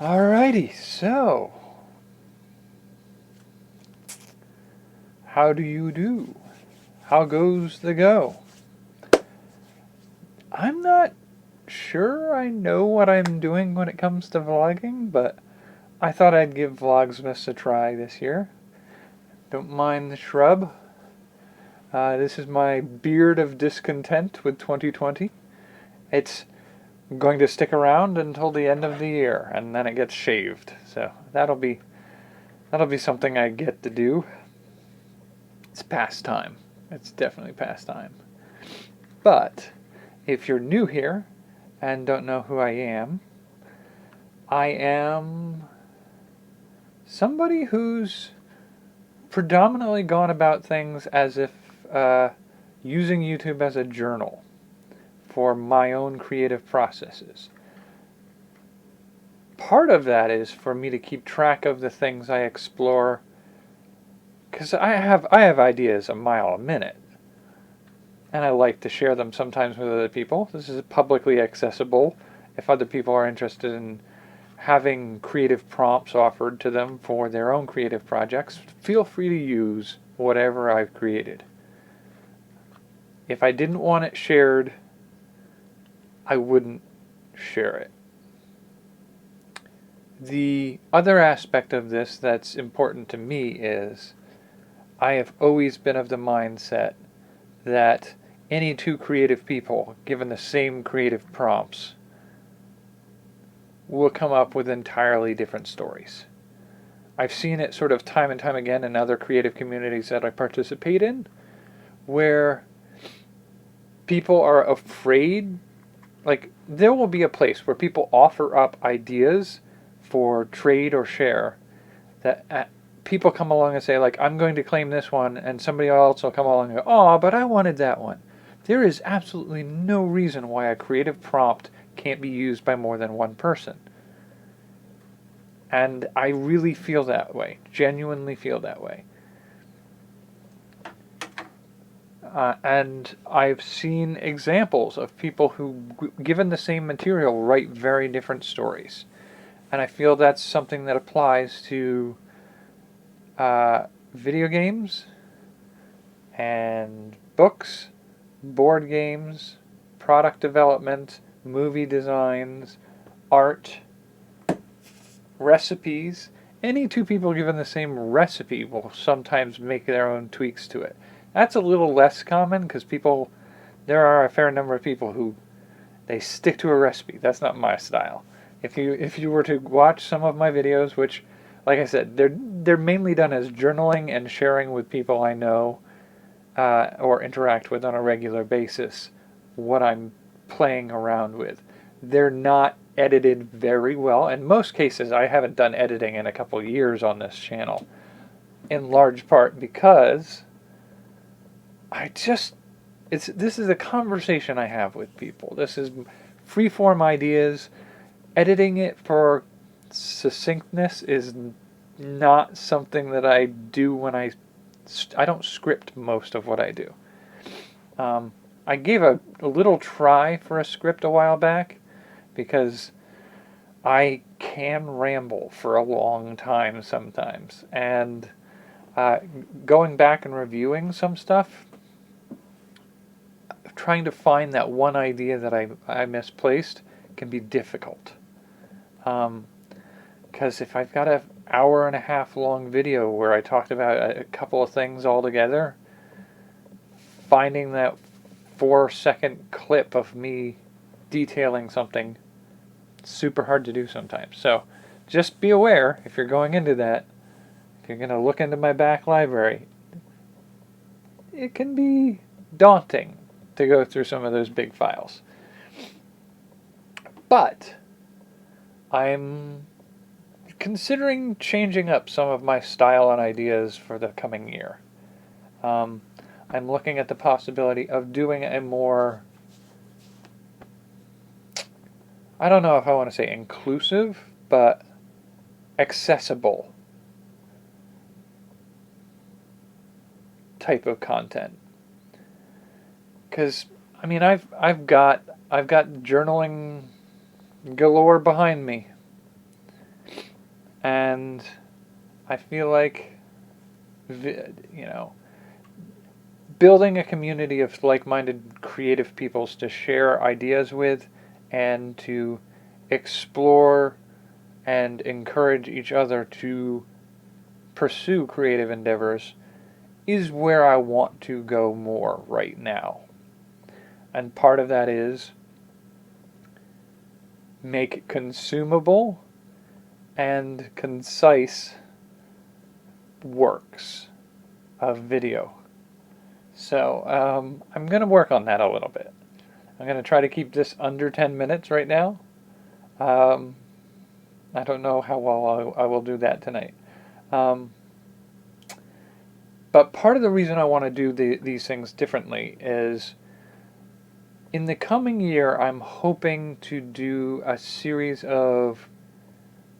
Alrighty, so how do you do? How goes the go? I'm not sure I know what I'm doing when it comes to vlogging, but I thought I'd give Vlogmas a try this year. Don't mind the shrub. This is my beard of discontent with 2020. It's going to stick around until the end of the year, and then it gets shaved. So that'll be something I get to do. It's past time. It's definitely past time. But if you're new here and don't know who I am somebody who's predominantly gone about things as if using YouTube as a journal for my own creative processes. Part of that is for me to keep track of the things I explore, because I have ideas a mile a minute, and I like to share them sometimes with other people. This is publicly accessible. If other people are interested in having creative prompts offered to them for their own creative projects, feel free to use whatever I've created. If I didn't want it shared, I wouldn't share it. The other aspect of this that's important to me is I have always been of the mindset that any two creative people, given the same creative prompts, will come up with entirely different stories. I've seen it sort of time and time again in other creative communities that I participate in, where people are afraid, like there will be a place where people offer up ideas for trade or share that people come along and say, like, I'm going to claim this one, and somebody else will come along and go, oh, but I wanted that one. There is absolutely no reason why a creative prompt can't be used by more than one person. And I really feel that way, genuinely feel that way. And I've seen examples of people who, given the same material, write very different stories. And I feel that's something that applies to video games and books, board games, product development, movie designs, art, recipes. Any two people given the same recipe will sometimes make their own tweaks to it. That's a little less common because there are a fair number of people who they stick to a recipe. That's not my style. If you were to watch some of my videos, which, like I said, they're mainly done as journaling and sharing with people I know or interact with on a regular basis what I'm playing around with. They're not edited very well. In most cases, I haven't done editing in a couple of years on this channel, in large part because this is a conversation I have with people. This is freeform ideas. Editing it for succinctness is not something that I do when I don't script most of what I do. I gave a little try for a script a while back because I can ramble for a long time sometimes, and going back and reviewing some stuff, trying to find that one idea that I misplaced can be difficult. Because if I've got an hour and a half long video where I talked about a couple of things all together, finding that 4-second clip of me detailing something, super hard to do sometimes. So just be aware if you're going into that, if you're going to look into my back library, it can be daunting to go through some of those big files. But I'm considering changing up some of my style and ideas for the coming year. I'm looking at the possibility of doing a more, I don't know if I want to say inclusive, but accessible type of content. Because I mean, I've got journaling galore behind me. And I feel like, building a community of like-minded creative peoples to share ideas with and to explore and encourage each other to pursue creative endeavors is where I want to go more right now. And part of that is make consumable and concise works of video. So I'm going to work on that a little bit. I'm going to try to keep this under 10 minutes right now. I don't know how well I will do that tonight. But part of the reason I want to do these things differently is in the coming year, I'm hoping to do a series of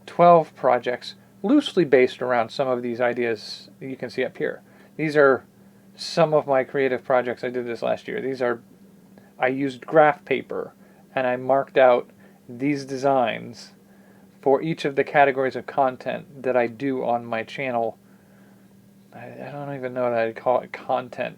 12 projects loosely based around some of these ideas you can see up here. These are some of my creative projects I did this last year. I used graph paper and I marked out these designs for each of the categories of content that I do on my channel. I don't even know that I'd call it content.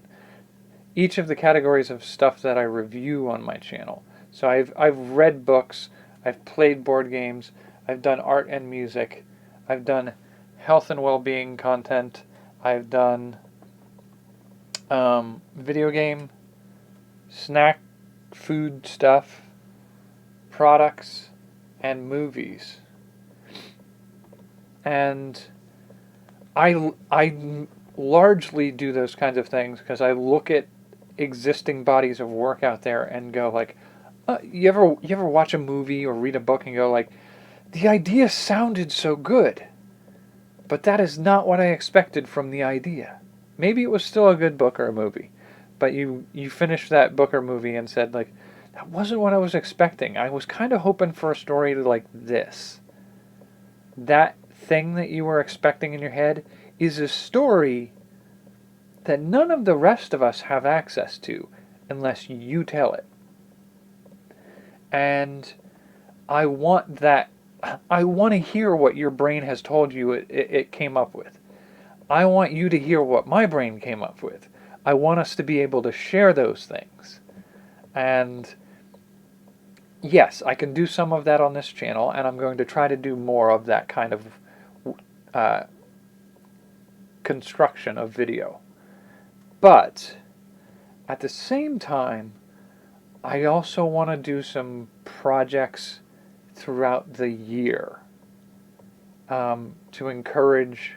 Each of the categories of stuff that I review on my channel. So I've read books, I've played board games, I've done art and music, I've done health and well-being content, I've done video game, snack, food stuff, products, and movies. And I largely do those kinds of things because I look at existing bodies of work out there and go like, you ever watch a movie or read a book and go like, the idea sounded so good, but that is not what I expected from the idea. Maybe it was still a good book or a movie, but you finished that book or movie and said like, that wasn't what I was expecting. I was kind of hoping for a story like this. That thing that you were expecting in your head is a story that none of the rest of us have access to unless you tell it. And I want that. I want to hear what your brain has told you it came up with. I want you to hear what my brain came up with. I want us to be able to share those things. And yes, I can do some of that on this channel, and I'm going to try to do more of that kind of construction of video. But at the same time, I also want to do some projects throughout the year to encourage.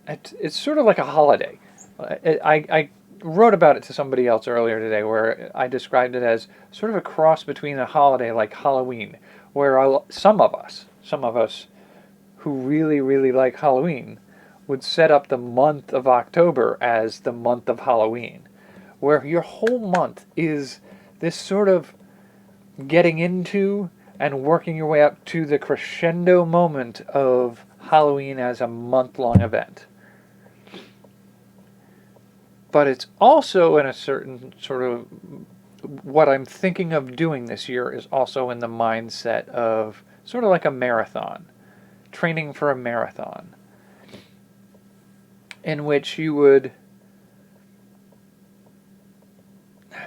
It's sort of like a holiday. I wrote about it to somebody else earlier today where I described it as sort of a cross between a holiday like Halloween, where some of us who really, really like Halloween would set up the month of October as the month of Halloween, where your whole month is this sort of getting into and working your way up to the crescendo moment of Halloween as a month-long event. But it's also in a certain sort of, what I'm thinking of doing this year is also in the mindset of sort of like a marathon, training for a marathon, in which you would,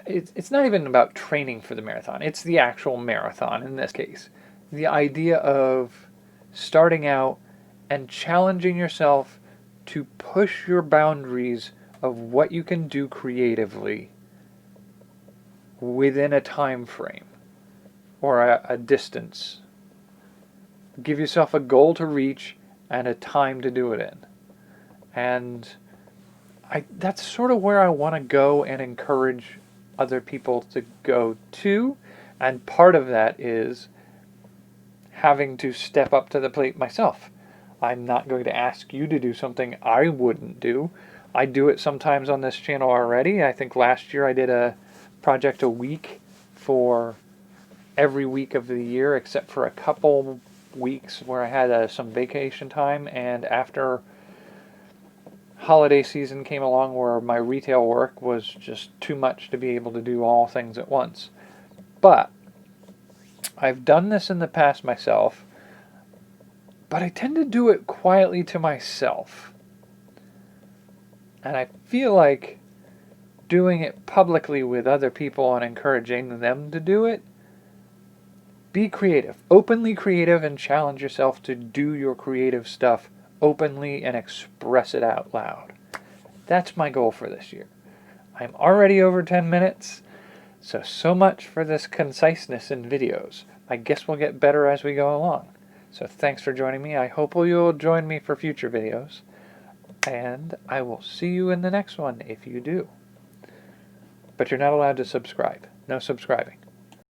it's not even about training for the marathon, it's the actual marathon in this case. The idea of starting out and challenging yourself to push your boundaries of what you can do creatively within a time frame or a distance. Give yourself a goal to reach and a time to do it in. And that's sort of where I want to go and encourage other people to go to. And part of that is having to step up to the plate myself. I'm not going to ask you to do something I wouldn't do. I do it sometimes on this channel already. I think last year I did a project a week for every week of the year except for a couple weeks where I had some vacation time, and after holiday season came along where my retail work was just too much to be able to do all things at once. But I've done this in the past myself. but I tend to do it quietly to myself. And I feel like doing it publicly with other people and encouraging them to do it. Be creative. Openly creative, and challenge yourself to do your creative stuff openly and express it out loud. That's my goal for this year. I'm already over 10 minutes, so much for this conciseness in videos. I guess we'll get better as we go along. So thanks for joining me. I hope you'll join me for future videos. And I will see you in the next one if you do. But you're not allowed to subscribe. No subscribing.